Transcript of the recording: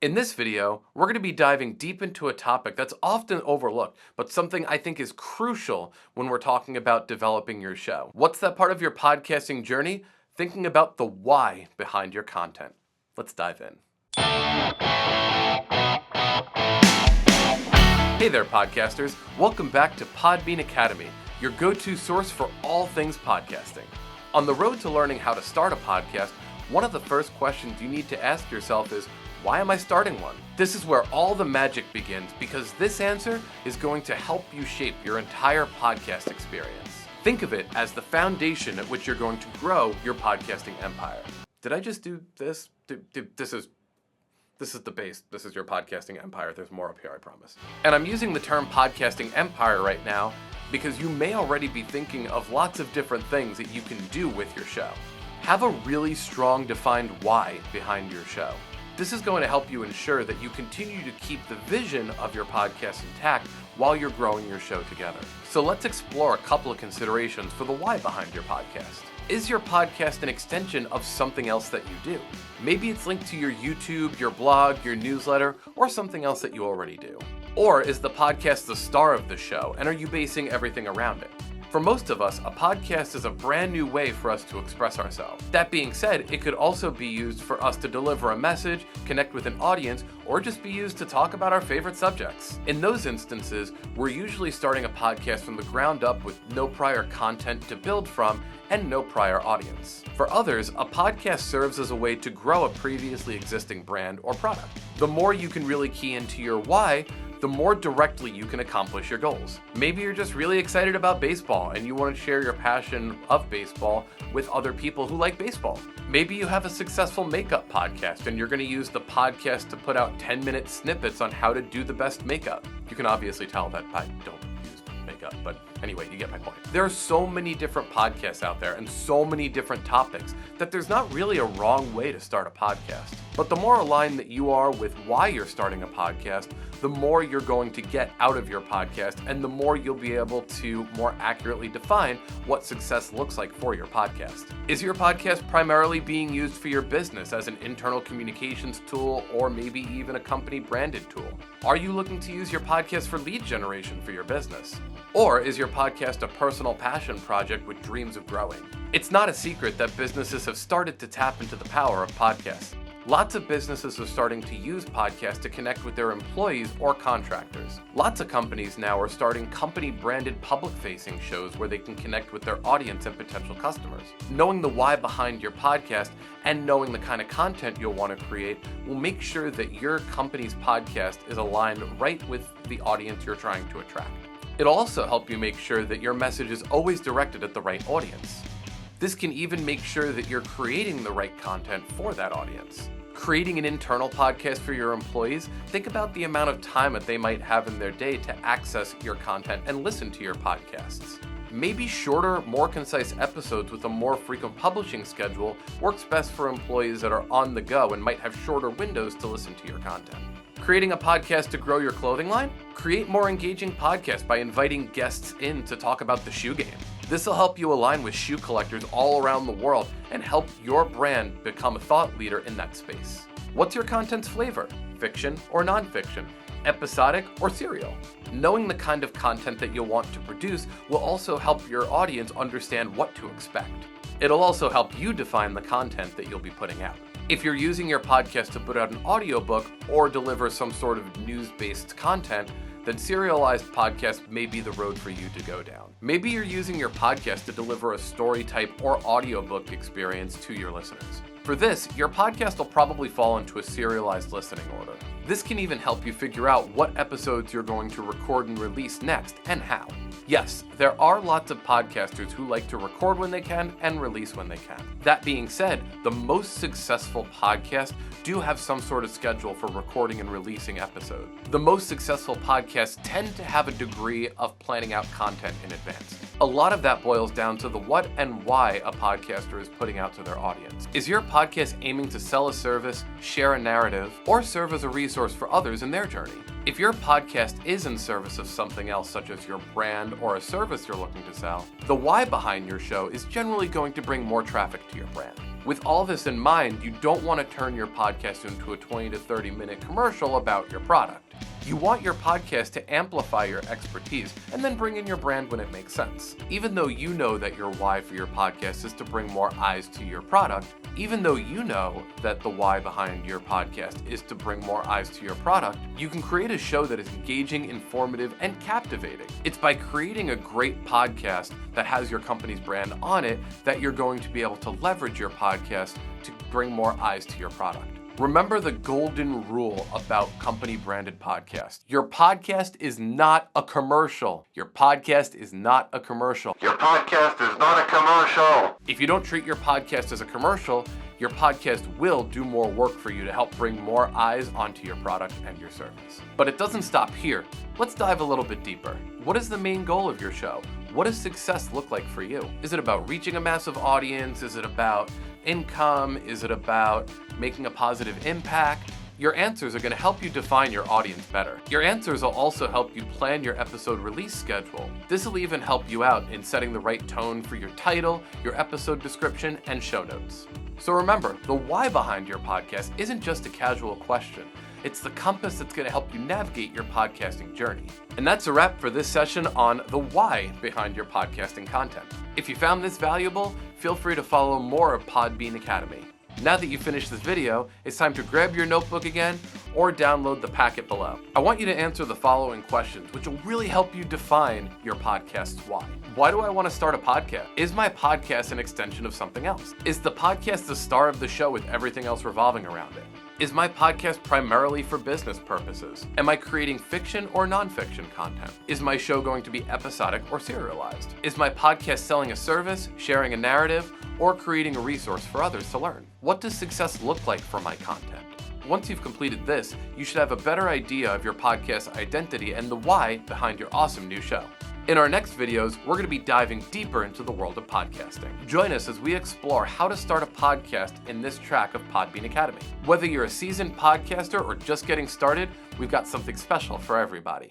In this video, we're going to be diving deep into a topic that's often overlooked, but something I think is crucial when we're talking about developing your show. What's that part of your podcasting journey? Thinking about the why behind your content. Let's dive in. Hey there, podcasters. Welcome back to Podbean Academy, your go-to source for all things podcasting. On the road to learning how to start a podcast, one of the first questions you need to ask yourself is, why am I starting one? This is where all the magic begins, because this answer is going to help you shape your entire podcast experience. Think of it as the foundation at which you're going to grow your podcasting empire. Did I just do this? This is the base. This is your podcasting empire. There's more up here, I promise. And I'm using the term podcasting empire right now because you may already be thinking of lots of different things that you can do with your show. Have a really strong defined why behind your show. This is going to help you ensure that you continue to keep the vision of your podcast intact while you're growing your show together. So let's explore a couple of considerations for the why behind your podcast. Is your podcast an extension of something else that you do? Maybe it's linked to your YouTube, your blog, your newsletter, or something else that you already do. Or is the podcast the star of the show, and are you basing everything around it? For most of us, a podcast is a brand new way for us to express ourselves. That being said, it could also be used for us to deliver a message, connect with an audience, or just be used to talk about our favorite subjects. In those instances, we're usually starting a podcast from the ground up with no prior content to build from and no prior audience. For others, a podcast serves as a way to grow a previously existing brand or product. The more you can really key into your why, the more directly you can accomplish your goals. Maybe you're just really excited about baseball and you want to share your passion of baseball with other people who like baseball. Maybe you have a successful makeup podcast and you're going to use the podcast to put out 10-minute snippets on how to do the best makeup. You can obviously tell that I don't use makeup, but anyway, you get my point. There are so many different podcasts out there and so many different topics that there's not really a wrong way to start a podcast. But the more aligned that you are with why you're starting a podcast, the more you're going to get out of your podcast and the more you'll be able to more accurately define what success looks like for your podcast. Is your podcast primarily being used for your business as an internal communications tool or maybe even a company branded tool? Are you looking to use your podcast for lead generation for your business? Or is your podcast a personal passion project with dreams of growing? It's not a secret that businesses have started to tap into the power of podcasts. Lots of businesses are starting to use podcasts to connect with their employees or contractors. Lots of companies now are starting company-branded public-facing shows where they can connect with their audience and potential customers. Knowing the why behind your podcast and knowing the kind of content you'll want to create will make sure that your company's podcast is aligned right with the audience you're trying to attract. It'll also help you make sure that your message is always directed at the right audience. This can even make sure that you're creating the right content for that audience. Creating an internal podcast for your employees, think about the amount of time that they might have in their day to access your content and listen to your podcasts. Maybe shorter, more concise episodes with a more frequent publishing schedule works best for employees that are on the go and might have shorter windows to listen to your content. Creating a podcast to grow your clothing line? Create more engaging podcasts by inviting guests in to talk about the shoe game. This will help you align with shoe collectors all around the world and help your brand become a thought leader in that space. What's your content's flavor? Fiction or nonfiction? Episodic or serial? Knowing the kind of content that you'll want to produce will also help your audience understand what to expect. It'll also help you define the content that you'll be putting out. If you're using your podcast to put out an audiobook or deliver some sort of news-based content, then serialized podcast may be the road for you to go down. Maybe you're using your podcast to deliver a story type or audiobook experience to your listeners. For this, your podcast will probably fall into a serialized listening order. This can even help you figure out what episodes you're going to record and release next and how. Yes, there are lots of podcasters who like to record when they can and release when they can. That being said, the most successful podcasts do have some sort of schedule for recording and releasing episodes. The most successful podcasts tend to have a degree of planning out content in advance. A lot of that boils down to the what and why a podcaster is putting out to their audience. Is your podcast aiming to sell a service, share a narrative, or serve as a resource for others in their journey? If your podcast is in service of something else, such as your brand or a service you're looking to sell, the why behind your show is generally going to bring more traffic to your brand. With all this in mind, you don't want to turn your podcast into a 20 to 30 minute commercial about your product. You want your podcast to amplify your expertise and then bring in your brand when it makes sense. Even though you know that your why for your podcast is to bring more eyes to your product, even though you know that the why behind your podcast is to bring more eyes to your product, you can create a show that is engaging, informative, and captivating. It's by creating a great podcast that has your company's brand on it that you're going to be able to leverage your podcast to bring more eyes to your product. Remember the golden rule about company-branded podcasts. Your podcast is not a commercial. Your podcast is not a commercial. Your podcast is not a commercial. If you don't treat your podcast as a commercial, your podcast will do more work for you to help bring more eyes onto your product and your service. But it doesn't stop here. Let's dive a little bit deeper. What is the main goal of your show? What does success look like for you? Is it about reaching a massive audience? Is it about income? Is it about making a positive impact? Your answers are going to help you define your audience better. Your answers will also help you plan your episode release schedule. This will even help you out in setting the right tone for your title, your episode description, and show notes. So remember, the why behind your podcast isn't just a casual question. It's the compass that's going to help you navigate your podcasting journey. And that's a wrap for this session on the why behind your podcasting content. If you found this valuable, feel free to follow more of Podbean Academy. Now that you've finished this video, it's time to grab your notebook again or download the packet below. I want you to answer the following questions, which will really help you define your podcast's why. Why do I want to start a podcast? Is my podcast an extension of something else? Is the podcast the star of the show with everything else revolving around it? Is my podcast primarily for business purposes? Am I creating fiction or nonfiction content? Is my show going to be episodic or serialized? Is my podcast selling a service, sharing a narrative, or creating a resource for others to learn? What does success look like for my content? Once you've completed this, you should have a better idea of your podcast identity and the why behind your awesome new show. In our next videos, we're going to be diving deeper into the world of podcasting. Join us as we explore how to start a podcast in this track of Podbean Academy. Whether you're a seasoned podcaster or just getting started, we've got something special for everybody.